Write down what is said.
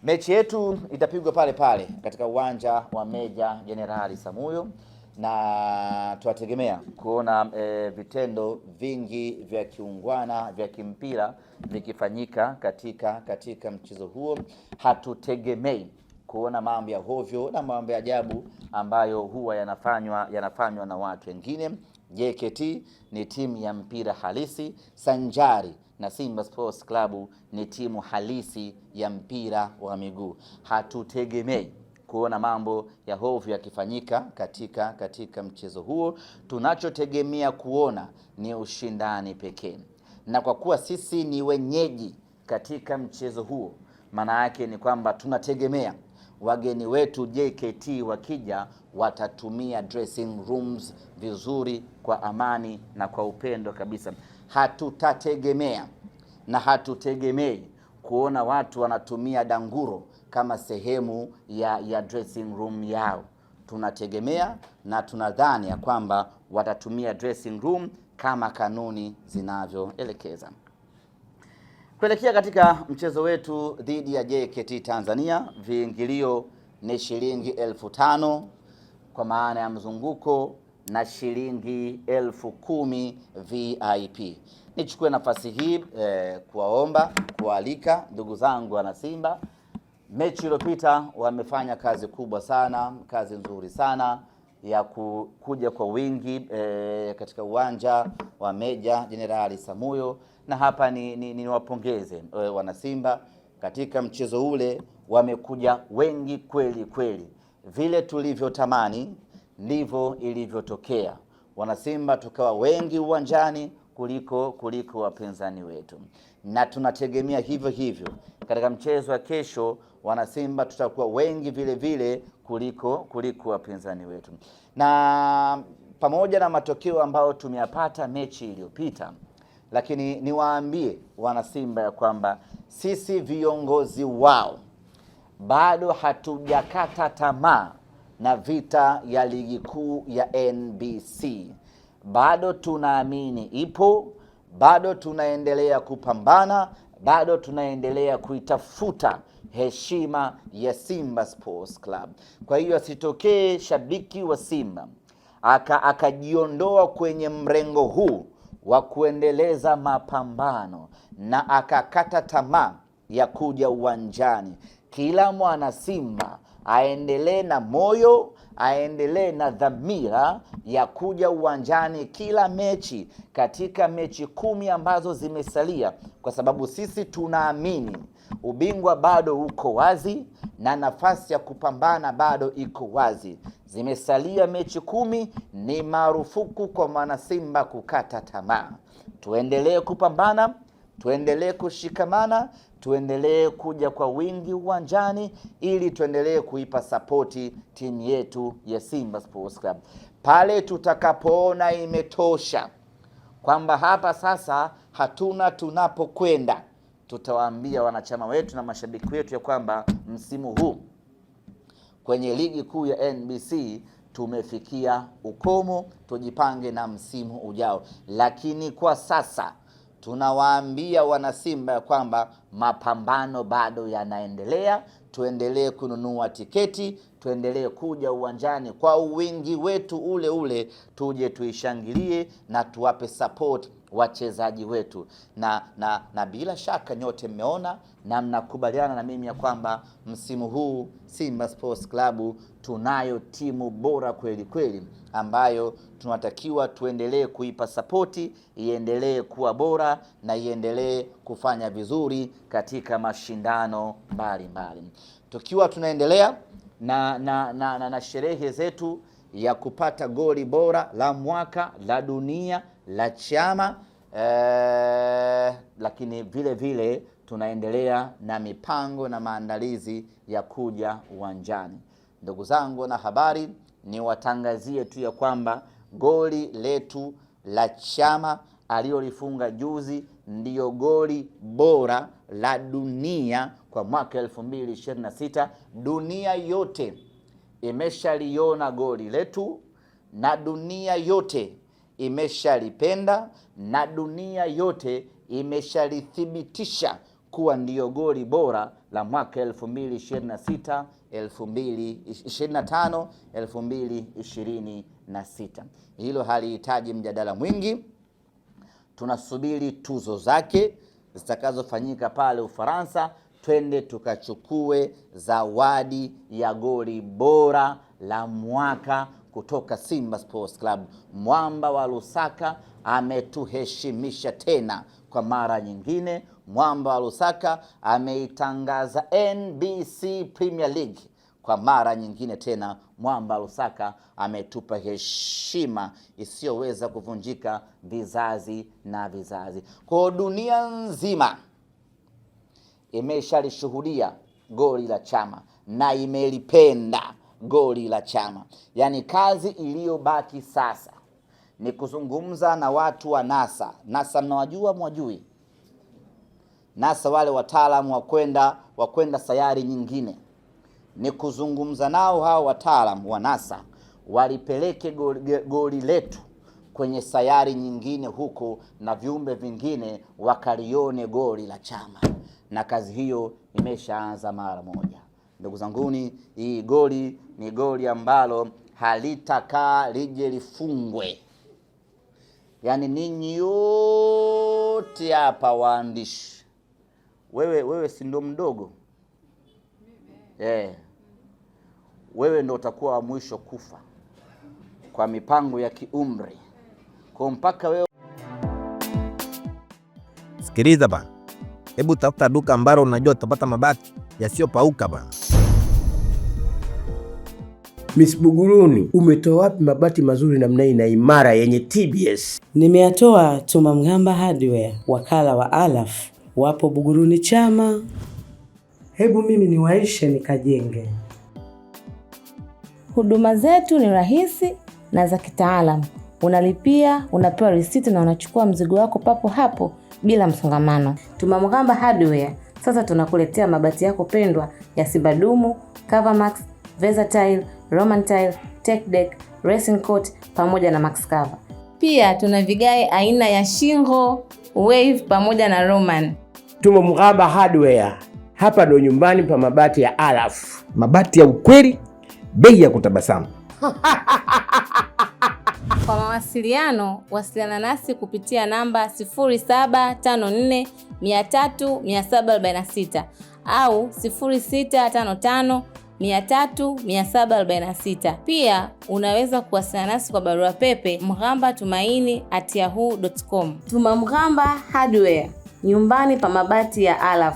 Mechi yetu itapigwa pale pale katika uwanja wa Meja Jenerali Samuyo, na tunategemea kuona vitendo vingi vya kiungwana vya kimpira vikifanyika katika mchezo huo. Hatutegemei kuona mambo ya hovyo na mambo ya ajabu ambayo huwa yanafanywa na watu wengine. JKT ni timu ya mpira halisi sanjari na Simba Sports Club ni timu halisi ya mpira wa miguu. Hatutegemei kuona mambo ya hovyo yakifanyika katika mchezo huo. Tunachotegemea kuona ni ushindani pekee, na kwa kuwa sisi ni wenyeji katika mchezo huo, maana yake ni kwamba tunategemea wageni wetu JKT wakija watatumia dressing rooms vizuri kwa amani na kwa upendo kabisa. Hatutategemea na hatutegemei kuona watu wanatumia danguro kama sehemu ya dressing room yao. Tunategemea na tunadhani ya kwamba watatumia dressing room kama kanuni zinavyoelekeza. Kuelekea katika mchezo wetu dhidi ya JKT Tanzania, viingilio ni shilingi 5,000 kwa maana ya mzunguko na shilingi 10,000 VIP. Nichukue nafasi hii kuwaomba, kualika ndugu zangu wana Simba. Mechi iliyopita wamefanya kazi kubwa sana, kazi nzuri sana ya kuja kwa wingi katika uwanja wa Meja Jenerali Samuyo, na hapa ni wapongeze wana Simba. Katika mchezo ule wamekuja wengi kweli kweli, vile tulivyotamani ndivyo ilivyotokea. Wana Simba tukawa wengi uwanjani kuliko wapinzani wetu, na tunategemea hivyo hivyo katika mchezo wa kesho. Wana Simba tutakuwa wengi vile vile kuliko wapinzani wetu, na pamoja na matokeo ambayo tumeyapata mechi iliyopita, lakini niwaambie wana Simba ya kwamba sisi viongozi wao bado hatujakata tamaa na vita ya ligi kuu ya NBC. Bado tunaamini ipo, bado tunaendelea kupambana, bado tunaendelea kuitafuta heshima ya Simba Sports Club. Kwa hiyo asitokee shabiki wa Simba akajiondoa kwenye mrengo huu wa kuendeleza mapambano na akakata tamaa ya kuja uwanjani. Kila mwana Simba aendelee na moyo, aendelee na dhamira ya kuja uwanjani kila mechi katika mechi 10 ambazo zimesalia, kwa sababu sisi tunaamini ubingwa bado uko wazi na nafasi ya kupambana bado iko wazi. Zimesalia mechi 10, ni marufuku kwa mwana Simba kukata tamaa. Tuendelee kupambana, tuendelee kushikamana, tuendelee kuja kwa wingi uwanjani ili tuendelee kuipa sapoti timu yetu ya Simba Sports Club. Pale tutakapoona imetosha kwamba hapa sasa hatuna tunapokwenda, tutawaambia wanachama wetu na mashabiki wetu ya kwamba msimu huu kwenye ligi kuu ya NBC tumefikia ukomo, tujipange na msimu ujao. Lakini kwa sasa tunawaambia wana Simba ya kwamba mapambano bado yanaendelea. Tuendelee kununua tiketi, tuendelee kuja uwanjani kwa wingi wetu ule ule, tuje tuishangilie na tuwape support wachezaji wetu. Na bila shaka nyote mmeona na mnakubaliana na mimi ya kwamba msimu huu Simba Sports Club tunayo timu bora kweli kweli, ambayo tunatakiwa tuendelee kuipa sapoti, iendelee kuwa bora na iendelee kufanya vizuri katika mashindano mbalimbali. Tukiwa tunaendelea na sherehe zetu ya kupata goli bora la mwaka la dunia la chama, lakini vile vile tunaendelea na mipango na maandalizi ya kuja uwanjani. Ndugu zangu na habari, ni watangazie tu ya kwamba goli letu la chama aliyolifunga juzi ndiyo goli bora la dunia kwa mwaka 2026. Dunia yote imeshaliona goli letu na dunia yote imeshalipenda na dunia yote imeshalithibitisha kuwa ndiyo goli bora la mwaka 2026 2025 2026. Hilo halihitaji mjadala mwingi. Tunasubiri tuzo zake zitakazofanyika pale Ufaransa, twende tukachukue zawadi ya goli bora la mwaka kutoka Simba Sports Club. Mwamba wa Lusaka ametuheshimisha tena kwa mara nyingine. Mwamba wa Lusaka ameitangaza NBC Premier League kwa mara nyingine tena. Mwamba wa Lusaka ametupa heshima isiyoweza kuvunjika vizazi na vizazi. Kwa dunia nzima imeshalishuhudia goli la Chama na imelipenda goli la Chama. Yaani kazi iliyobaki sasa ni kuzungumza na watu wa NASA. NASA mnawajua mwajui? NASA wale wataalamu wa kwenda sayari nyingine. Ni kuzungumza nao hao wataalamu wa NASA walipeleke goli letu kwenye sayari nyingine huko na viumbe vingine wakalione goli la Chama. Na kazi hiyo imeshaanza mara moja. Ndugu zanguni, hii goli ni goli ambalo halitakaa lije lifungwe. Yaani ninyi yote hapa waandishi, wewe si ndo mdogo? Wewe ndo utakuwa wa mwisho kufa kwa mipango ya kiumri. Kwa mpaka wewe. Sikiliza bana. Hebu tafuta duka ambalo unajua utapata mabati yasiyopauka bana. Miss Buguruni, umetoa wapi mabati mazuri namna hii na imara yenye TBS? Nimeyatoa Tumamgamba Hardware, wakala wa Alaf, wapo Buguruni Chama. Hebu mimi niwaishe nikajenge. Huduma zetu ni rahisi na za kitaalamu. Unalipia, unapewa risiti na unachukua mzigo wako papo hapo bila msongamano. Tumamgamba Hardware sasa tunakuletea mabati yako pendwa ya Sibadumu, Covermax, Versatile, Roman Tile, Tech Deck, Racing Coat pamoja na Max Cover. Pia tuna vigae aina ya Shingo, Wave pamoja na Roman. Tumamgamba Hardware, hapa ndo nyumbani pa mabati ya Alaf. Mabati ya ukweli, bei ya kutabasamu. Kwa mawasiliano, wasiliana nasi kupitia namba 0754 300 746 au 0655 300 746. Pia unaweza kuwasiliana nasi kwa barua pepe mghambatumaini@yahoo.com. Tumamgamba Hardware, nyumbani pa mabati ya Alaf.